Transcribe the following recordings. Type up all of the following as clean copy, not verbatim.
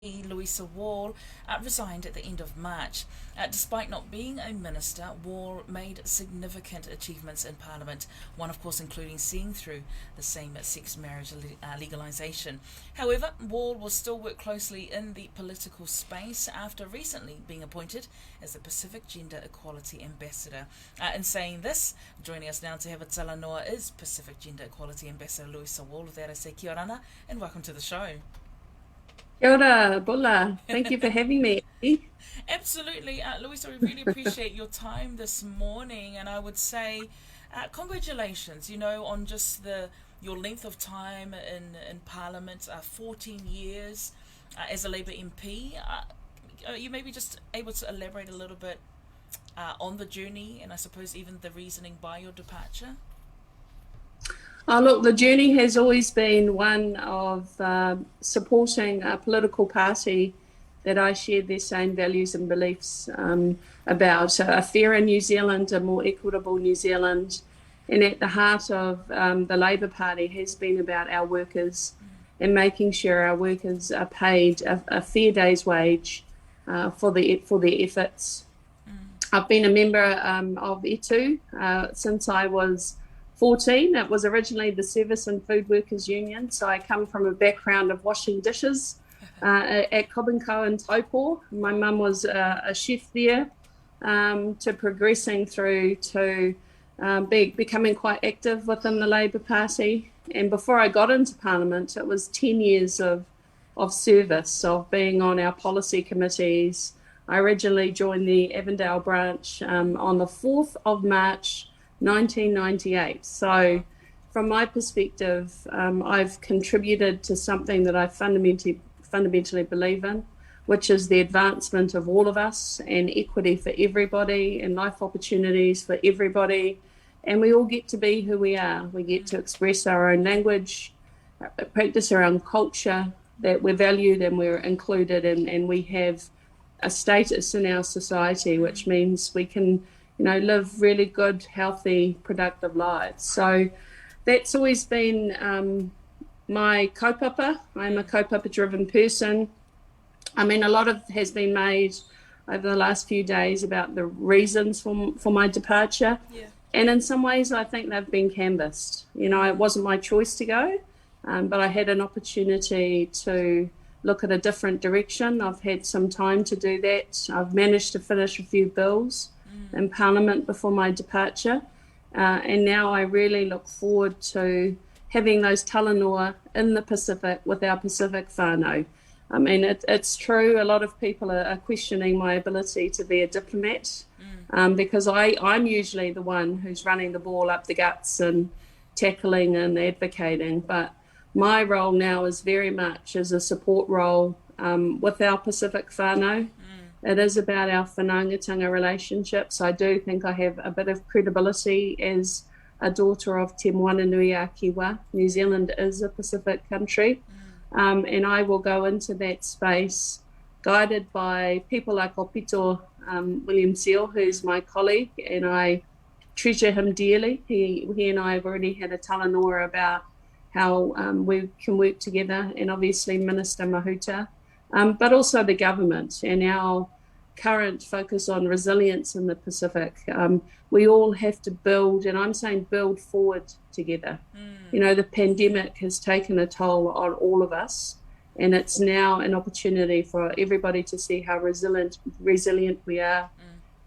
Louisa Wall resigned at the end of March. Despite not being a minister, Wall made significant achievements in Parliament, one of course including seeing through the same-sex marriage legalisation. However, Wall will still work closely in the political space after recently being appointed as the Pacific Gender Equality Ambassador. In saying this, joining us now to have a talanoa is Pacific Gender Equality Ambassador Louisa Wall. With that I say kia ora and welcome to the show. Kia ora, Bula. Thank you for having me. Absolutely, Louisa, we really appreciate your time this morning, and I would say, congratulations. On just the your length of time in Parliament, 14 years as a Labour MP. Are you maybe just able to elaborate a little bit on the journey, and I suppose even the reasoning by your departure? Oh, look, the journey has always been one of supporting a political party that I share their same values and beliefs about a fairer New Zealand, a more equitable New Zealand. And at the heart of the Labour Party has been about our workers and making sure our workers are paid a fair day's wage for their efforts. I've been a member of ETU since I was 14. It was originally the Service and Food Workers Union, so I come from a background of washing dishes at Cobb & Co in Taupō. My mum was a chef there, to progressing through to becoming quite active within the Labour Party. And before I got into Parliament, it was 10 years of service, of being on our policy committees. I originally joined the Avondale branch on the 4th of March 1998. So from my perspective, I've contributed to something that I fundamentally believe in, which is the advancement of all of us and equity for everybody and life opportunities for everybody. And we all get to be who we are. We get to express our own language, practice our own culture, that we're valued and we're included, and we have a status in our society, which means we can live really good, healthy, productive lives. So that's always been my kaupapa. I'm a kaupapa-driven person. I mean, a lot has been made over the last few days about the reasons for my departure. Yeah. And in some ways, I think they've been canvassed. It wasn't my choice to go, but I had an opportunity to look at a different direction. I've had some time to do that. I've managed to finish a few bills in Parliament before my departure. And now I really look forward to having those talanoa in the Pacific with our Pacific whānau. I mean, it's true, a lot of people are questioning my ability to be a diplomat, because I'm usually the one who's running the ball up the guts and tackling and advocating. But my role now is very much as a support role with our Pacific whānau. It is about our whanaungatanga relationships. I do think I have a bit of credibility as a daughter of Te Moana Nui a Kiwa. New Zealand is a Pacific country, and I will go into that space guided by people like Opito William Seal, who's my colleague, and I treasure him dearly. He and I have already had a talanoa about how we can work together, and obviously Minister Mahuta, but also the government and our current focus on resilience in the Pacific. We all have to build, and I'm saying build forward together. The pandemic has taken a toll on all of us, and it's now an opportunity for everybody to see how resilient we are,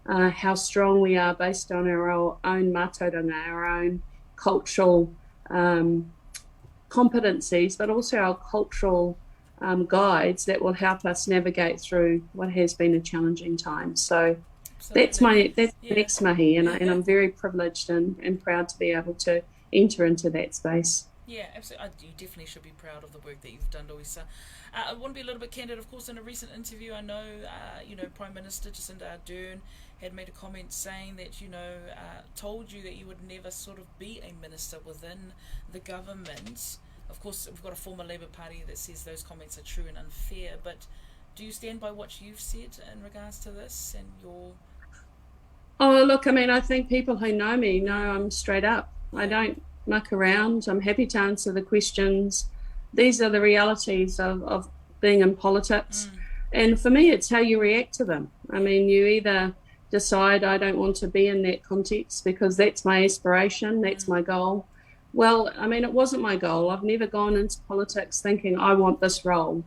how strong we are based on our own mātauranga, our own cultural competencies, but also our cultural guides that will help us navigate through what has been a challenging time. So that's the next mahi, and I'm very privileged and proud to be able to enter into that space. Yeah, absolutely. You definitely should be proud of the work that you've done, Louisa. I want to be a little bit candid. Of course, in a recent interview, I know, Prime Minister Jacinda Ardern had made a comment saying that, told you that you would never sort of be a minister within the government. Of course, we've got a former Labour Party that says those comments are true and unfair, but do you stand by what you've said in regards to this and your... Oh, look, I mean, I think people who know me know I'm straight up. I don't muck around. I'm happy to answer the questions. These are the realities of being in politics. And for me, it's how you react to them. I mean, you either decide I don't want to be in that context because that's my aspiration, that's my goal. Well, I mean, it wasn't my goal. I've never gone into politics thinking I want this role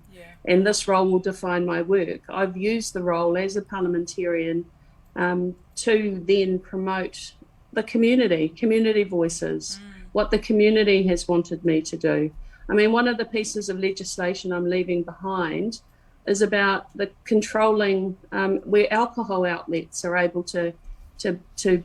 and this role will define my work. I've used the role as a parliamentarian to then promote the community voices, what the community has wanted me to do. I mean, one of the pieces of legislation I'm leaving behind is about the controlling where alcohol outlets are able to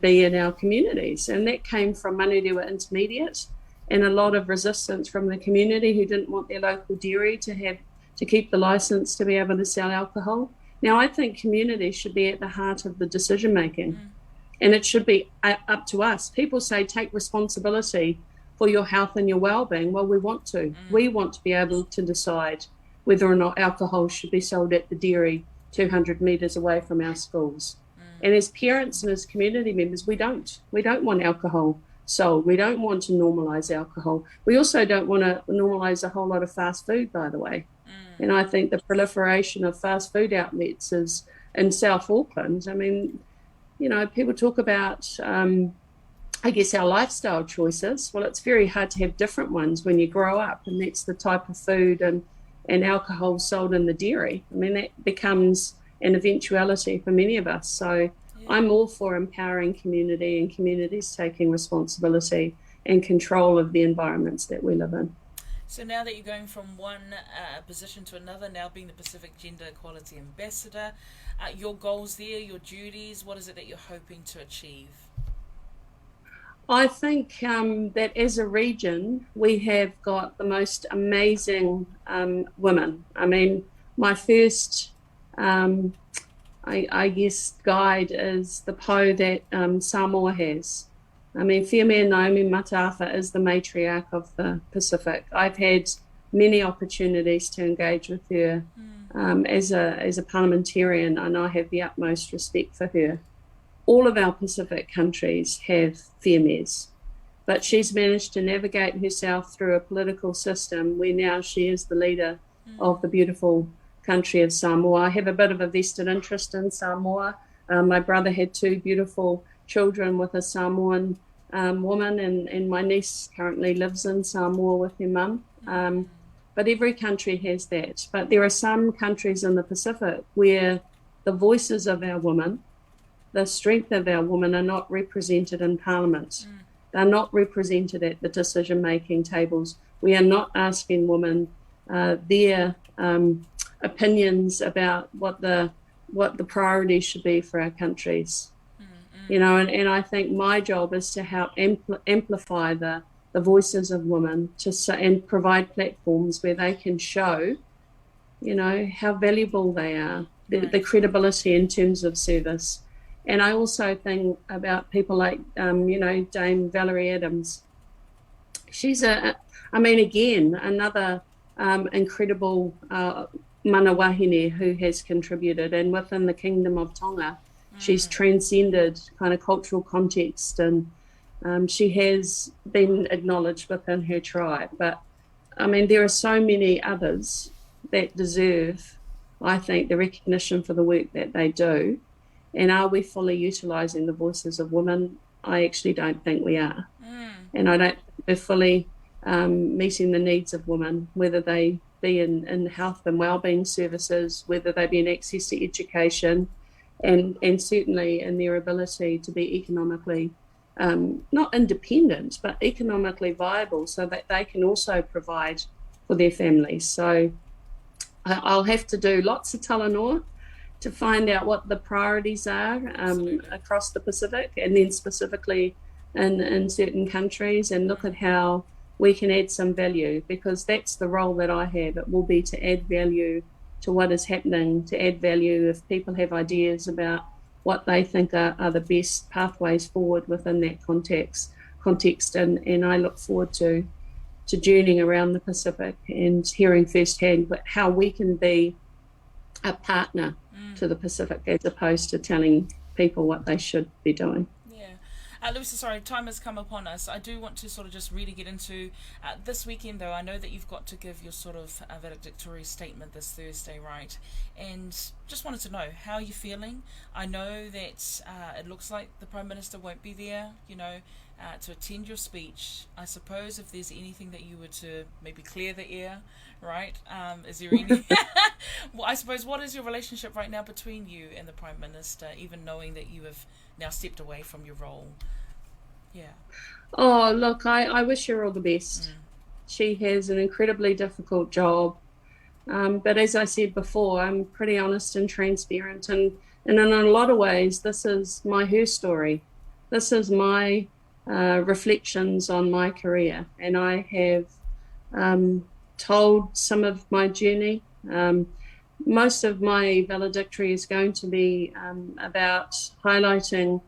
be in our communities. And that came from Manurewa Intermediate and a lot of resistance from the community who didn't want their local dairy to keep the license to be able to sell alcohol. Now, I think communities should be at the heart of the decision making and it should be up to us. People say take responsibility for your health and your well-being. Well, we want to. We want to be able to decide whether or not alcohol should be sold at the dairy 200 metres away from our schools. And as parents and as community members, we don't want alcohol sold. We don't want to normalise alcohol. We also don't want to normalise a whole lot of fast food, by the way. And I think the proliferation of fast food outlets is in South Auckland. I mean, you know, people talk about, I guess, our lifestyle choices. Well, it's very hard to have different ones when you grow up, and that's the type of food and alcohol sold in the dairy. I mean, that becomes an eventuality for many of us. So I'm all for empowering community and communities taking responsibility and control of the environments that we live in. So now that you're going from one position to another, now being the Pacific Gender Equality Ambassador, your goals there, your duties, what is it that you're hoping to achieve? I think that as a region, we have got the most amazing women. I mean, my first, I guess, guide is the po that Samoa has. I mean, Whiamea Naomi Mataafa is the matriarch of the Pacific. I've had many opportunities to engage with her as a parliamentarian, and I have the utmost respect for her. All of our Pacific countries have Whiameas, but she's managed to navigate herself through a political system where now she is the leader of the beautiful country of Samoa. I have a bit of a vested interest in Samoa. My brother had two beautiful children with a Samoan woman, and my niece currently lives in Samoa with her mum. But every country has that. But there are some countries in the Pacific where the voices of our women, the strength of our women, are not represented in Parliament. They're not represented at the decision-making tables. We are not asking women their opinions about what the priorities should be for our countries. You know, and I think my job is to help amplify the voices of women and provide platforms where they can show, you know, how valuable they are, the credibility in terms of service. And I also think about people like, you know, Dame Valerie Adams. She's another incredible mana wahine who has contributed, and within the Kingdom of Tonga, she's transcended kind of cultural context, and she has been acknowledged within her tribe. But I mean, there are so many others that deserve, I think, the recognition for the work that they do. And are we fully utilising the voices of women? I actually don't think we are. And I don't think we're fully meeting the needs of women, whether they be in health and wellbeing services, whether they be in access to education, and certainly in their ability to be economically, not independent, but economically viable so that they can also provide for their families. So I'll have to do lots of talanoa to find out what the priorities are across the Pacific, and then specifically in certain countries, and look at how we can add some value, because that's the role that I have. It will be to add value to what is happening, to add value if people have ideas about what they think are the best pathways forward within that context. And I look forward to journeying around the Pacific and hearing firsthand how we can be a partner to the Pacific, as opposed to telling people what they should be doing. Yeah. Louisa, sorry, time has come upon us. I do want to sort of just really get into this weekend, though. I know that you've got to give your sort of valedictory statement this Thursday, right? And just wanted to know how you're feeling. I know that it looks like the Prime Minister won't be there, to attend your speech. I suppose if there's anything that you were to maybe clear the air, right? Is there any... Well, I suppose, what is your relationship right now between you and the Prime Minister, even knowing that you have now stepped away from your role? Yeah. Oh, look, I wish her all the best. She has an incredibly difficult job. But as I said before, I'm pretty honest and transparent. And in a lot of ways, this is her story. This is my reflections on my career. And I have told some of my journey. Most of my valedictory is going to be about highlighting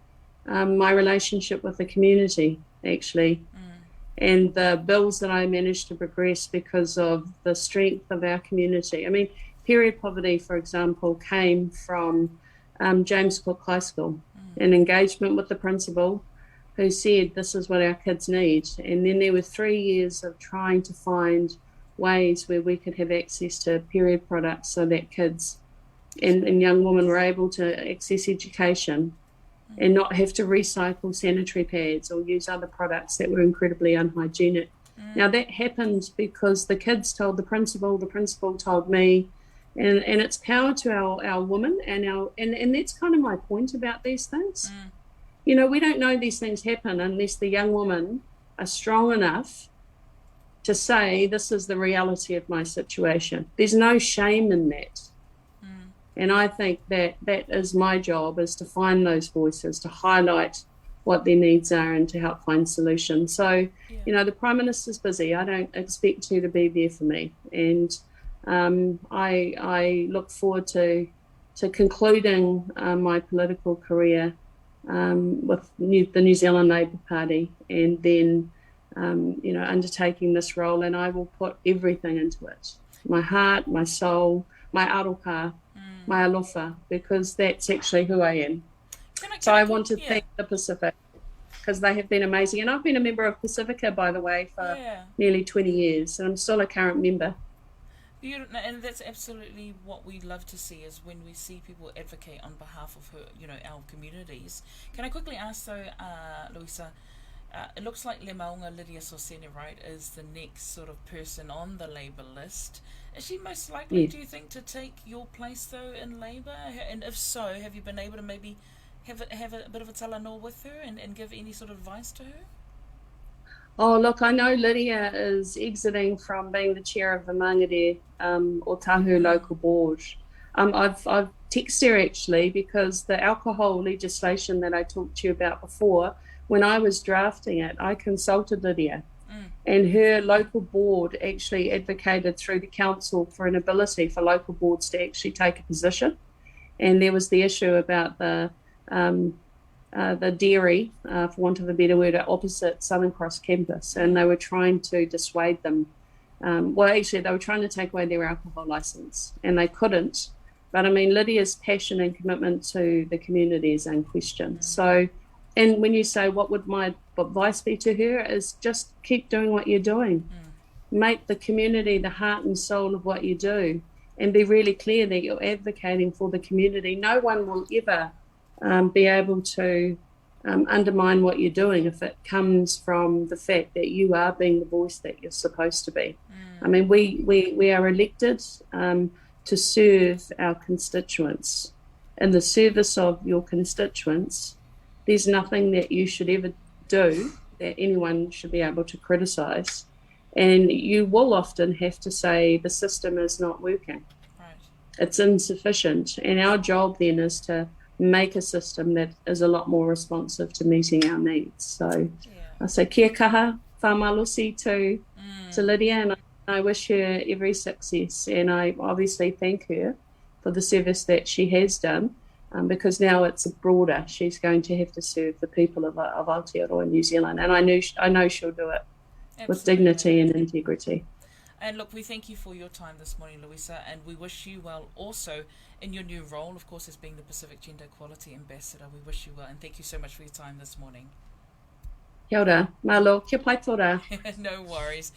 my relationship with the community, actually, and the bills that I managed to progress because of the strength of our community. I mean, period poverty, for example, came from James Cook High School, an engagement with the principal who said, this is what our kids need. And then there were 3 years of trying to find ways where we could have access to period products so that kids and young women were able to access education and not have to recycle sanitary pads or use other products that were incredibly unhygienic. Now that happened because the kids told the principal told me, and it's power to our women and that's kind of my point about these things. We don't know these things happen unless the young women are strong enough to say, this is the reality of my situation. There's no shame in that. And I think that is my job, is to find those voices, to highlight what their needs are and to help find solutions. So, the Prime Minister's busy. I don't expect her to be there for me. And I look forward to concluding my political career with the New Zealand Labour Party, and then undertaking this role, and I will put everything into it. My heart, my soul, my aroha, my alofa, because that's actually who I am. I want to thank the Pacific, because they have been amazing. And I've been a member of Pacifica, by the way, for nearly 20 years, and I'm still a current member. Beautiful, and that's absolutely what we love to see, is when we see people advocate on behalf of our communities. Can I quickly ask, though, Louisa, it looks like Le Maunga Lydia Sorsene, right, is the next sort of person on the Labour list. Is she most likely, do you think, to take your place, though, in Labour? And if so, have you been able to maybe have a bit of a talanoa with her and give any sort of advice to her? Oh, look, I know Lydia is exiting from being the chair of the Mangere Otahu local board. I've texted her, actually, because the alcohol legislation that I talked to you about before, when I was drafting it, I consulted Lydia, and her local board actually advocated through the council for an ability for local boards to actually take a position. And there was the issue about the dairy, for want of a better word, opposite Southern Cross campus, and they were trying to dissuade them. Actually, they were trying to take away their alcohol licence, and they couldn't. But I mean, Lydia's passion and commitment to the community is unquestioned. So, and when you say what would my advice be to her, is just keep doing what you're doing. Make the community the heart and soul of what you do, and be really clear that you're advocating for the community. No one will ever be able to undermine what you're doing if it comes from the fact that you are being the voice that you're supposed to be. I mean, we are elected to serve our constituents. In the service of your constituents, there's nothing that you should ever do that anyone should be able to criticise. And you will often have to say the system is not working. Right. It's insufficient. And our job then is to make a system that is a lot more responsive to meeting our needs. So I say kia kaha, whamalusi to Lydia, and I wish her every success. And I obviously thank her for the service that she has done, because now it's broader. She's going to have to serve the people of Aotearoa, New Zealand, and I know she'll do it. Absolutely. With dignity and integrity. And look, we thank you for your time this morning, Louisa, and we wish you well also in your new role, of course, as being the Pacific Gender Equality Ambassador. We wish you well, and thank you so much for your time this morning. Kia ora. Malo, kia pai tō rā. No worries.